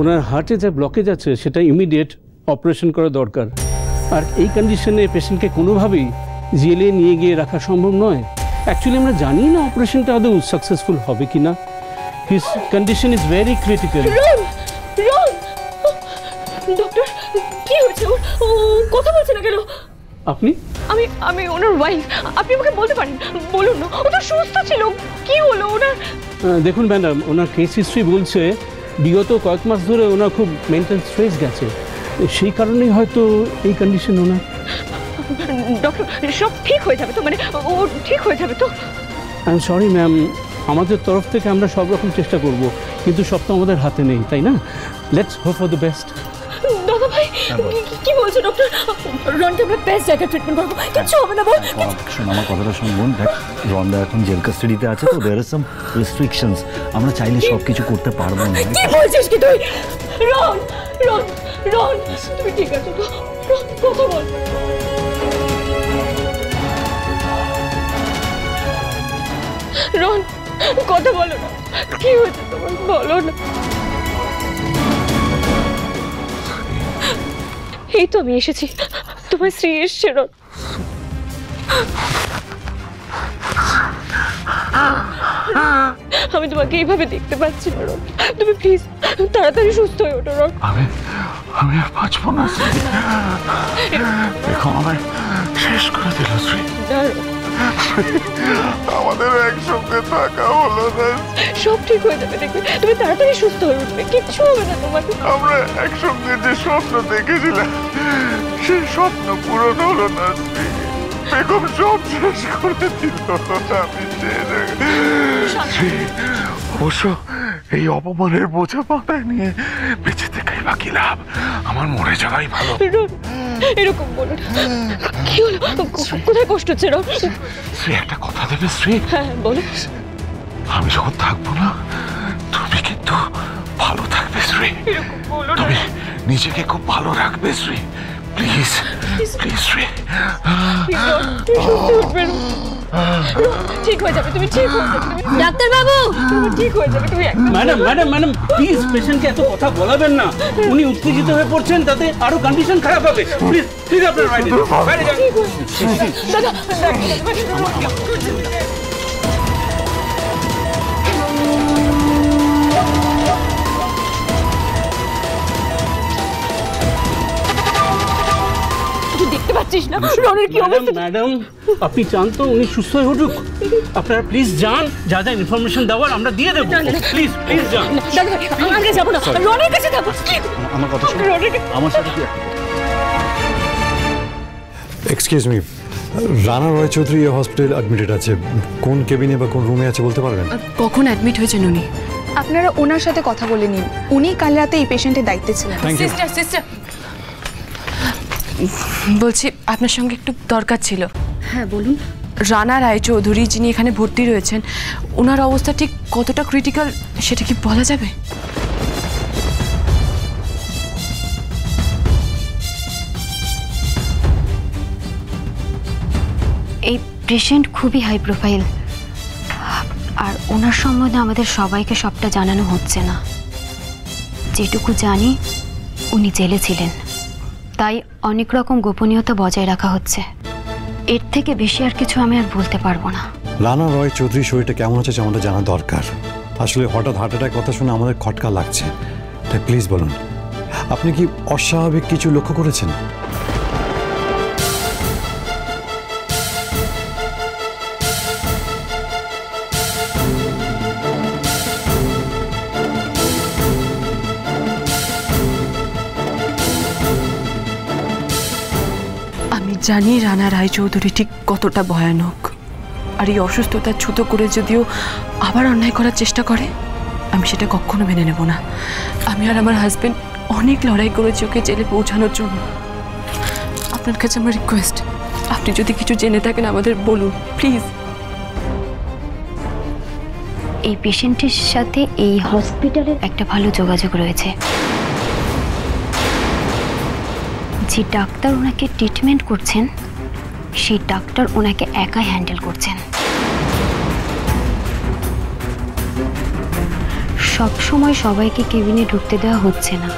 ওনার হার্টে যে ব্লকেজ আছে সেটা ইমিডিয়েট অপারেশন করা দরকার। আর এই কন্ডিশনে পেশেন্টকে কোনোভাবেই জেলে নিয়ে গিয়ে রাখা সম্ভব নয়। অ্যাকচুয়ালি আমরা জানি না অপারেশনটা আদৌ সাকসেসফুল হবে কিনা। His condition is very critical. Doctor, কি হয়েছে? ও কথা বলছে না কেন? আপনি? আমি ওনার ওয়াইফ। আপনি আমাকে বলতে পারেন, বলুন না। ও তো সুস্থ ছিল, কি হলো ওনার? দেখুন ম্যাডাম, ওনার কেস হিস্ট্রি বলছে বিগত কয়েক মাস ধরে ওনার খুব মেন্টাল স্ট্রেস গেছে, সেই কারণেই হয়তো এই কন্ডিশন ওনার। ডক্টর, সব ঠিক হয়ে যাবে তো? মানে ও ঠিক হয়ে যাবে তো? আই এম সরি ম্যাম, আমাদের তরফ থেকে আমরা সব রকম চেষ্টা করব, কিন্তু সব তো আমাদের হাতে নেই, তাই না? Let's hope for the best. দাদা ভাই, কি বলছো ডক্টর? রনকে আমরা বেস্ট জায়গায় ট্রিটমেন্ট করবো, কিছু হবে না বল? শোন, আমার কথাটা শুন বোন। দেখ, রনদা এখন জেল কাস্টাডিতে আছে, তো দেয়ার আর সাম রেস্ট্রিকশনস। আমরা চাইলে সব কিছু করতে পারবো না। কি বলছিস কি তুই? রন, রন, রন, তুমি ঠিক আছো তো? রন, কথা বল। রন, কথা বলো না। কি হয়েছে তোমার, বলো না। এই তো আমি এসেছি, তোমার স্ত্রী এসছে। রন, আমি তোমাকে এইভাবে দেখতে পাচ্ছি না। রন, তুমি প্লিজ তাড়াতাড়ি সুস্থ হয়ে ওঠো। রন, আমি আর বাঁচবো না। এখন আমায় শেষ করে দিল শ্রী। আমাদের একসঙ্গে থাকা হলো না। সব ঠিক হয়ে যাবে, দেখবে। তুমি তাড়াতাড়ি সুস্থ হয়ে উঠবে, কিচ্ছু হবে না তোমাকে। আমরা একসঙ্গে যে স্বপ্ন দেখেছিলাম, সেই স্বপ্ন পূরণ হলো না। বেগম সব শেষ করে দিল। আমি শ্রী, অবশ্য এই অপমানের বোঝা মাথায় নিয়ে বেঁচে থেকেই বাকি লাভ, আমার মরে যাওয়াই ভালো। এরকম বলো না। কি হলো? কোথায় কষ্ট হচ্ছে? রন, শ্রী, একটা কথা দেবে শ্রী? হ্যাঁ বলো। আমি যখন থাকবো না, তুমি কিন্তু ভালো থাকবে শ্রী। তুমি নিজেকে খুব ভালো রাখবে শ্রী। Please please Shri. ঠিক হয়ে যাবে, তুমি ঠিক হয়ে যাবে। ডাক্তার বাবু, তুমি ঠিক হয়ে যাবে। তুমি ম্যাডাম ম্যাডাম ম্যাডাম প্লিজ পেশেন্টকে এত কথা বলাবেন না। উনি উত্তেজিত হয়ে পড়ছেন, তাতে আরো কন্ডিশন খারাপ হবে। প্লিজ প্লিজ আপনার বাইরে যান। দাদা, দেখতে পাচ্ছিস না রনের কি অবস্থা? ম্যাডাম, আপনি চান তো উনি সুস্থ হয়ে উঠুক? আপনারা প্লিজ যান, যা যা ইনফরমেশন দেওয়ার আমরা দিয়ে দেবো। প্লিজ প্লিজ যান। আমরা যাবো না, রনের কাছে যাবো। আমার কথা শুন, আমার সাথে কি? এক্সকিউজ মি, রানা রয় চৌধুরী হসপিটাল অ্যাডমিটেড আছে। কোন কেবিনে বা কোন রুমে আছে বলতে পারবেন? কখন অ্যাডমিট হয়েছেন উনি? আপনারা ওনার সাথে কথা বলে নিন, উনি কাল রাতে এই পেশেন্টের দায়িত্বে ছিলেন। সিস্টার বলছি, আপনার সঙ্গে একটু দরকার ছিল। হ্যাঁ বলুন। রানা রায় চৌধুরী যিনি এখানে ভর্তি রয়েছেন, ওনার অবস্থা ঠিক কতটা ক্রিটিক্যাল সেটা কি বলা যাবে? এই পেশেন্ট খুবই হাই প্রোফাইল, আর ওনার সম্বন্ধে আমাদের সবাইকে সবটা জানানো হচ্ছে না। যেটুকু জানি উনি জেলে ছিলেন, তাই অনেক রকম গোপনীয়তা বজায় রাখা হচ্ছে। এর থেকে বেশি আর কিছু আমি আর বলতে পারবো না। রানা রয় চৌধুরী শরীরটা কেমন আছে আমাদের জানা দরকার। আসলে হঠাৎ হার্ট অ্যাটাক কথা শুনে আমাদের খটকা লাগছে, তাই প্লিজ বলুন, আপনি কি অস্বাভাবিক কিছু লক্ষ্য করেছেন? জানি রানা রায় চৌধুরী ঠিক কতটা ভয়ানক, আর এই অসুস্থতার ছুতো করে যদিও আবার অন্যায় করার চেষ্টা করে, আমি সেটা কখনো মেনে নেব না। আমি আর আমার হাজবেন্ড অনেক লড়াই করেছি ওকে জেলে পৌঁছানোর জন্য। আপনার কাছে আমার রিকোয়েস্ট, আপনি যদি কিছু জেনে থাকেন আমাদের বলুন প্লিজ। এই পেশেন্টের সাথে এই হসপিটালের একটা ভালো যোগাযোগ রয়েছে। যে ডাক্তার ওনাকে ট্রিটমেন্ট করছেন, সেই ডাক্তার ওনাকে একাই হ্যান্ডেল করছেন। সব সময় সবাইকে কেবিনে ঢুকতে দেওয়া হচ্ছে না।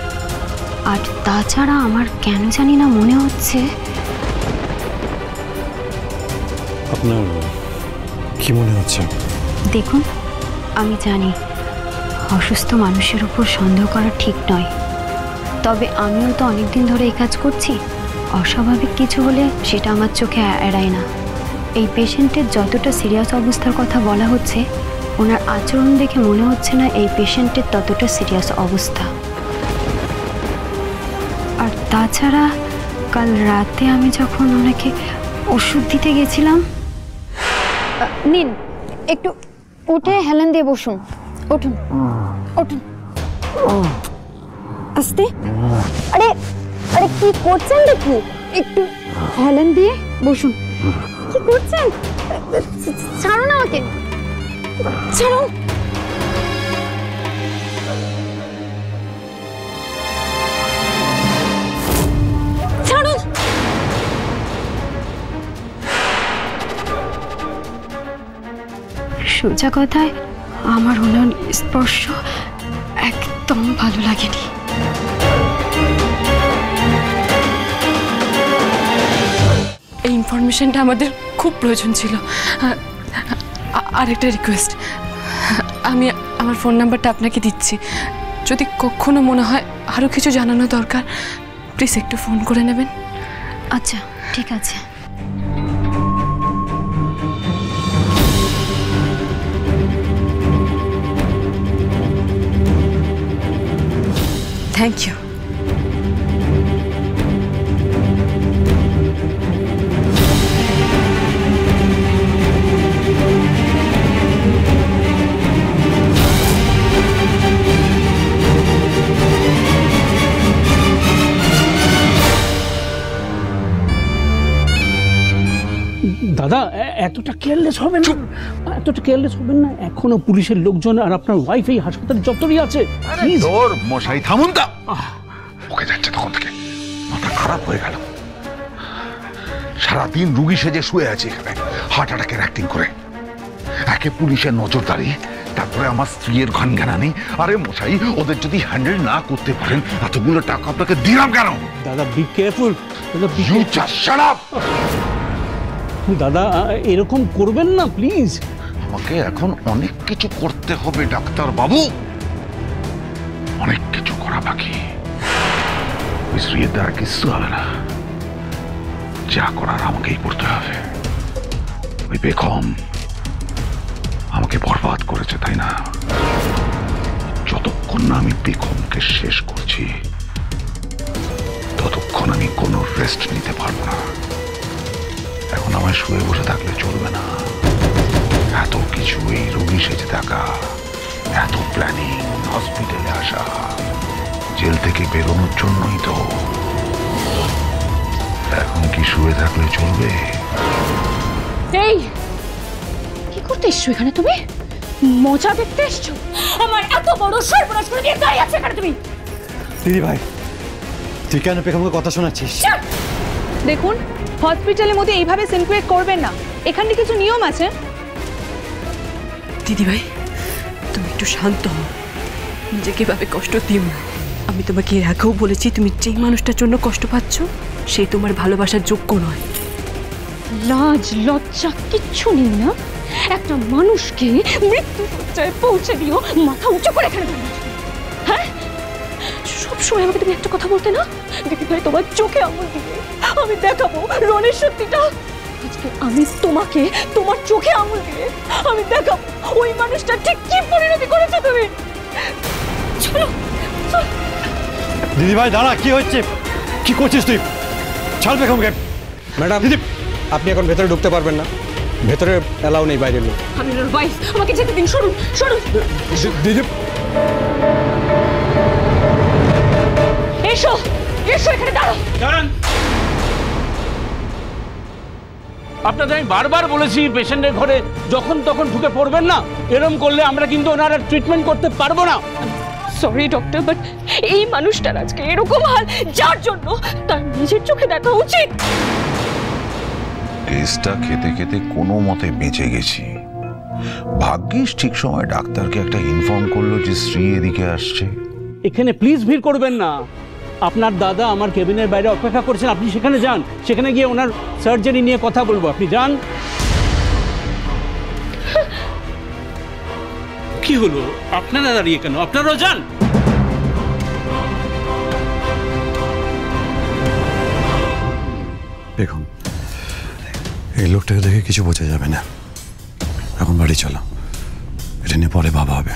আর তাছাড়া আমার কেন জানি না মনে হচ্ছে। আপনার কি মনে হচ্ছে? দেখুন, আমি জানি অসুস্থ মানুষের উপর সন্দেহ করা ঠিক নয়, তবে আমিও তো অনেকদিন ধরে এই কাজ করছি। অস্বাভাবিক কিছু হলে সেটা আমার চোখে এড়ায় না। এই পেশেন্টের যতটা সিরিয়াস অবস্থার কথা বলা হচ্ছে, ওনার আচরণ দেখে মনে হচ্ছে না এই পেশেন্টের ততটা সিরিয়াস অবস্থা। আর তাছাড়া কাল রাতে আমি যখন ওনাকে ওষুধ দিতে গেছিলাম, নিন একটু উঠে হেলান দিয়ে বসুন। উঠুন উঠুন, আস্তে। আরে আরে কি করছেন দেখি, একটু হেলান দিয়ে বসুন। কি করছেন? ছাড়ো না আমাকে, ছাড়ো। ছাড়ো। সোজা কথায় আমার ওনার স্পর্শ একদম ভালো লাগেনি। এই ইনফরমেশনটা আমাদের খুব প্রয়োজন ছিল। আর একটা রিকোয়েস্ট, আমি আমার ফোন নাম্বারটা আপনাকে দিচ্ছি। যদি কখনো মনে হয় আরও কিছু জানানো দরকার, প্লিজ একটু ফোন করে নেবেন। আচ্ছা ঠিক আছে। Thank you. দাদা এতটা কেয়ারলেস হবেন না, এতটা কেয়ারলেস হবেন না। এখনো পুলিশের লোকজন আর আপনার ওয়াইফ এই হাসপাতালে যতই আছে। তোর মশাই থামুন তা, ওকে যাচ্ছে তখন থেকে মাথা খারাপ হয়ে গেল। সারাদিন রুগী সেজে শুয়ে আছে এখানে হার্ট অ্যাটাকের অ্যাক্টিং করে। একে পুলিশের নজরদারি, তারপরে আমার স্ত্রীর ঘনঘনানি। আরে মশাই, ওদের যদি হ্যান্ডেল না করতে পারেন, এতগুলো টাকা আপনাকে দিলাম কেন? দাদা বি কেয়ারফুল, দাদা B You just shut up! দাদা এরকম করবেন না প্লিজ। আমাকে এখন অনেক কিছু করতে হবে ডাক্তার বাবু, অনেক কিছু করা বাকি। ওই স্ত্রীর দ্বারা কিছু হবে না, যা করার আমাকেই করতে হবে। ওই বেগম আমাকে বরবাদ করেছে, তাই না? যতক্ষণ না আমি বেগমকে শেষ করছি, ততক্ষণ আমি কোনো রেস্ট নিতে পারবো না। এখন আমায় শুয়ে বসে থাকলে চলবে না। এত কিছু, এই রোগী সেজে থাকা, এত প্ল্যানিং, হসপিটালে আসা, জেল থেকে বেরোনোর জন্যই তো। এখন কি শুয়ে থাকলে চলবে? এই কি করতে এসছো এখানে তুমি? মজা দেখতে এসছো? আমার এত বড় সর্বনাশ করে দিয়ে দাঁড়িয়ে আছো এখানে তুমি? দিদি ভাই, তুই কেন বেগমকে কথা শোনাচ্ছিস? দেখুন, হসপিটালের মধ্যে এইভাবে সিনক্রেট করবেন না। এখানে কিছু নিয়ম আছে। দিদিভাই, তুমি একটু শান্ত হও, নিজেকে ভাবে কষ্ট দিও না। আমি তোমাকে এর আগেও বলেছি, তুমি যেই মানুষটার জন্য কষ্ট পাচ্ছ সে তোমার ভালোবাসার যোগ্য নয়। লাজ লজ্জা কিচ্ছু নেই না? একটা মানুষকে মৃত্যু সজ্জায় পৌঁছে দিও, মাথা উঁচু করে এখানে দাঁড়িয়ে আছো। হ্যাঁ, সবসময় আমাকে তুমি একটা কথা বলতে না, দিদি ভাই তোমার চোখে আঙুল দিবে, আমি দেখাবো রনের সত্যিটা। আজকে আমি তোমাকে তোমার চোখে আঙুল দিয়ে আমি দেখাবো ওই মানুষটা ঠিক কি পরিণতি করেছো তুমি। চলো দিদি ভাই দাঁড়া, কি হচ্ছে? কি করছিস তুই? ছাড় বেগমকে। ম্যাডাম, দিদি আপনি এখন ভেতরে ঢুকতে পারবেন না, ভেতরে এলাও নেই, বাইরের লোক। আমি ওর ওয়াইফ, আমাকে যেতে দিন। সরুন সরুন। দিদি এসো এসো, এখানে দাঁড়াও। দাঁড়ান, আপনাদের আমি বারবার বলেছি পেশেন্টের ঘরে যখন তখন ঢুকে পড়বেন না। এরকম করলে আমরা কিন্তু ওনার ট্রিটমেন্ট করতে পারবো না। সরি ডক্টর, বাট এই মানুষটার আজকে এরকম হাল, যার জন্য তার নিজের চোখে দেখা উচিত। টেস্টটা খেতে খেতে কোনো মতে বেঁচে গেছি, ভাগ্যিস ঠিক সময় ডাক্তারকে একটা ইনফর্ম করলো যে স্ত্রী এদিকে আসছে। এখানে প্লিজ ভিড় করবেন না। আপনার দাদা আমার কেবিনের বাইরে অপেক্ষা করছেন, আপনি সেখানে যান, সেখানে গিয়ে ওনার সার্জারি নিয়ে কথা বলবো, আপনি যান। কি হলো, আপনারা দাঁড়িয়ে কেন? আপনারাও যান। দেখুন, এই লোকটাকে দেখে কিছু বোঝা যাবে না। এখন বাড়ি চলো, এটা নিয়ে পরে ভাবা হবে।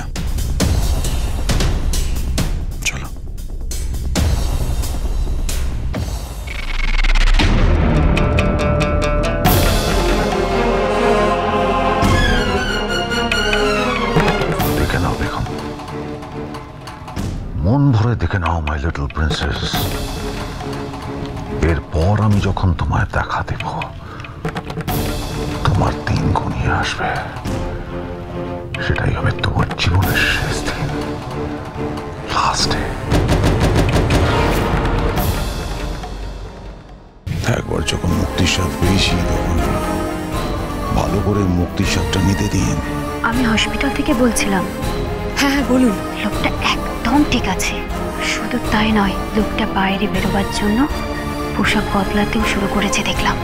চলো। দেখে নাও বেগম, মন ভরে দেখে নাও মাই লিটল প্রিন্সেস। এরপর আমি যখন তোমায় দেখা দেব, তোমার দিন ঘনিয়ে আসবে, সেটাই হবে তোমার জীবনের শেষ দিন, লাস্ট ডে। একবার যখন মুক্তির স্বাদ পেয়েছি, তখন ভালো করে মুক্তির স্বাদটা নিতে দিন। আমি হসপিটাল থেকে বলছিলাম। হ্যাঁ হ্যাঁ বলুন। লোকটা একদম ঠিক আছে। শুধু তাই নয়, লোকটা বাইরে বেরোবার জন্য পোশাক বদলাতেও শুরু করেছে দেখলাম।